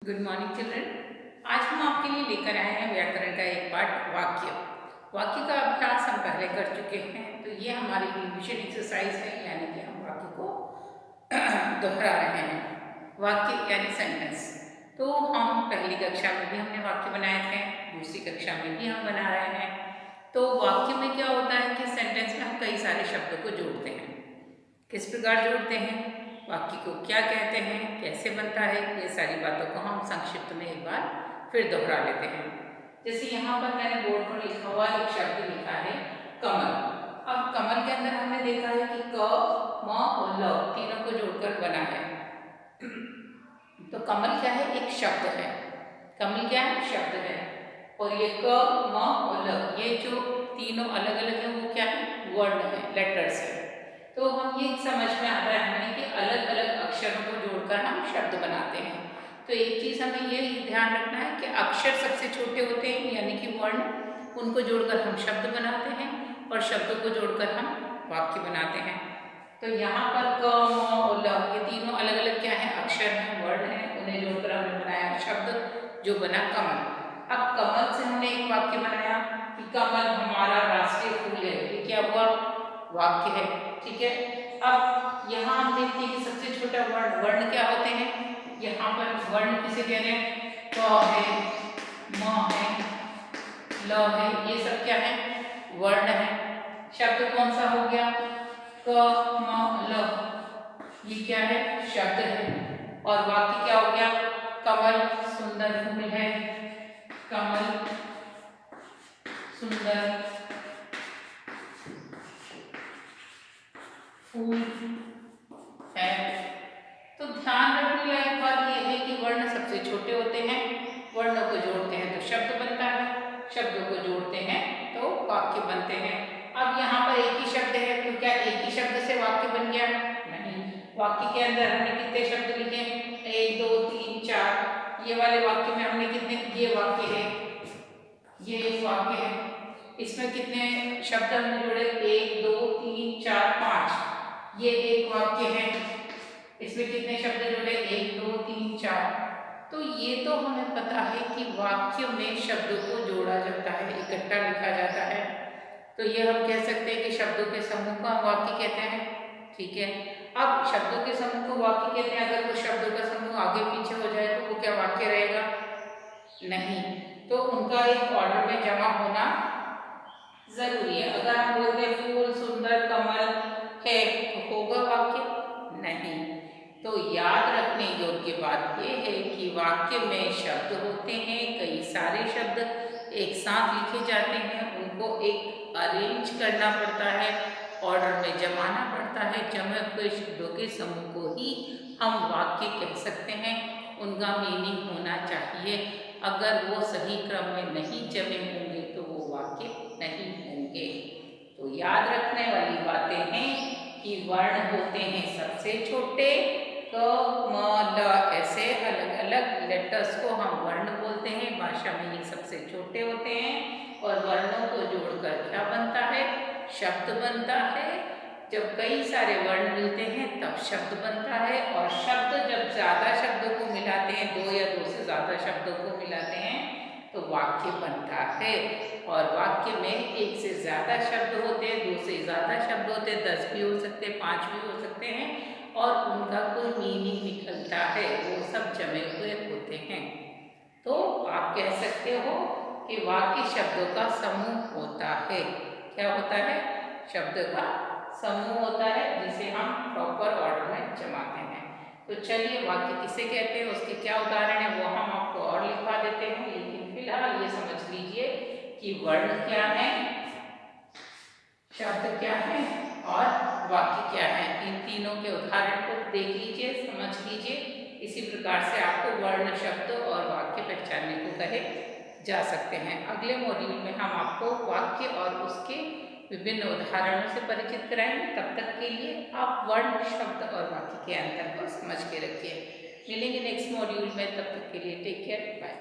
Good morning children. आज हम आपके लिए लेकर आए हैं व्याकरण का एक पाठ वाक्य। वाक्य का अभ्यास हम पहले कर चुके हैं, तो ये हमारी रिविजन एक्सरसाइज है, यानी कि हम वाक्य को दोहरा रहे हैं। वाक्य यानी सेंटेंस। तो हम पहली कक्षा में भी हमने वाक्य बनाए थे, दूसरी कक्षा में भी हम बना रहे हैं। तो वाक्य में क्या होता है कि सेंटेंस में हम कई सारे शब्दों को जोड़ते हैं। किस प्रकार जोड़ते हैं, वाक्य को क्या कहते हैं, कैसे बनता है, ये सारी बातों को हम संक्षिप्त में एक बार फिर दोहरा लेते हैं। जैसे यहाँ पर मैंने बोर्ड पर लिखा हुआ एक शब्द लिखा है कमल। अब कमल के अंदर हमने देखा है कि क, म और ल तीनों को जोड़कर बना है। तो कमल क्या है, एक शब्द है। कमल क्या है, शब्द है। और ये क, म और ल, ये जो तीनों अलग अलग है वो क्या है, वर्ण है, लेटर्स है। तो हम ये समझ में आ रहा है हमें कि अलग अलग अक्षरों को जोड़कर हम शब्द बनाते हैं। तो एक चीज़ हमें ये ध्यान रखना है कि अक्षर सबसे छोटे होते हैं, यानी कि वर्ण, उनको जोड़कर हम शब्द बनाते हैं और शब्दों को जोड़कर हम वाक्य बनाते हैं। तो यहाँ पर क, म और ल ये तीनों अलग अलग क्या है, अक्षर हैं, वर्ण हैं, उन्हें जोड़कर हमने बनाया शब्द जो बना कमल। अब कमल से हमने एक वाक्य बनाया कि कमल हमारा राष्ट्रीय फूल है। ये क्या हुआ, वाक्य है। ठीक है। अब यहाँ हम देखते हैं कि सबसे छोटा वर्ण, वर्ण क्या होते हैं, यहाँ पर वर्ण किसे कह रहे हैं, क है, म है, ल है, ये सब क्या है, वर्ण है। शब्द कौन सा हो गया, क म ल, ये क्या है, शब्द है। और वाक्य क्या हो गया, कमल सुंदर फूल है, कमल सुंदर फूल है। तो ध्यान रखने लायक बात यह है कि वर्ण सबसे छोटे होते हैं, वर्णों को जोड़ते हैं तो शब्द बनता है, शब्दों को जोड़ते हैं तो वाक्य बनते हैं। अब यहाँ पर एक ही शब्द है, तो क्या एक ही शब्द से वाक्य बन गया, नहीं। वाक्य के अंदर हमने कितने शब्द लिखे, 1 2 3 4। ये वाले वाक्य में हमने कितने, ये वाक्य है, ये एक वाक्य है, इसमें कितने शब्द हमने जोड़े, 1 2 3 4 5। ये एक वाक्य है, इसमें कितने शब्द जोड़े, 1 2 3 4। तो ये तो हमें पता है कि वाक्य में शब्दों को जोड़ा जाता है, इकट्ठा लिखा जाता है। तो ये हम कह सकते हैं कि शब्दों के समूह को हम वाक्य कहते हैं। ठीक है। अब शब्दों के समूह को वाक्य कहते हैं, अगर कुछ शब्दों का समूह आगे पीछे हो जाए तो वो क्या वाक्य रहेगा, नहीं। तो उनका एक ऑर्डर में जमा होना जरूरी है। अगर हम बोलते हैं फूल सुंदर कमल है, तो होगा वाक्य, नहीं। तो याद रखने योग्य बात यह है कि वाक्य में शब्द होते हैं, कई सारे शब्द एक साथ लिखे जाते हैं, उनको एक अरेंज करना पड़ता है, ऑर्डर में जमाना पड़ता है। जमे हुए शब्दों के समूह को ही हम वाक्य कह सकते हैं, उनका मीनिंग होना चाहिए। अगर वो सही क्रम में नहीं जमे होंगे तो वो वाक्य नहीं होंगे। तो याद रखने वाली बातें हैं कि वर्ण होते हैं सबसे छोटे, क म ल, ऐसे अलग अलग लेटर्स को हम वर्ण बोलते हैं। भाषा में ये सबसे छोटे होते हैं और वर्णों को जोड़कर क्या बनता है, शब्द बनता है। जब कई सारे वर्ण मिलते हैं तब शब्द बनता है, और शब्द जब ज्यादा शब्दों को मिलाते हैं, 2 या 2 से ज्यादा शब्दों को मिलाते हैं तो वाक्य बनता है। और वाक्य में 1 से ज्यादा शब्द होते हैं, 2 से ज्यादा शब्द होते हैं, 10 भी हो सकते हैं, 5 भी हो सकते हैं, और उनका कोई मीनिंग निकलता है, वो सब जमे हुए होते हैं। तो आप कह सकते हो कि वाक्य शब्दों का समूह होता है। क्या होता है, शब्द का समूह होता है, जिसे हम प्रॉपर ऑर्डर में जमाते हैं। तो चलिए, वाक्य किसे कहते हैं, उसके क्या उदाहरण है वो हम आपको और लिखवा देते हैं, लेकिन फिलहाल ये समझ लीजिए कि वर्ण क्या है, शब्द क्या है और वाक्य क्या है। इन तीनों के उदाहरण को देख लीजिए, समझ लीजिए। इसी प्रकार से आपको वर्ण, शब्द और वाक्य पहचानने को कहे जा सकते हैं। अगले मॉड्यूल में हम आपको वाक्य और उसके विभिन्न उदाहरणों से परिचित कराएंगे। तब तक के लिए आप वर्ण, शब्द और वाक्य के अंतर को समझ के रखिए। मिलेंगे नेक्स्ट मॉड्यूल में, तब तक के लिए टेक केयर, बाय।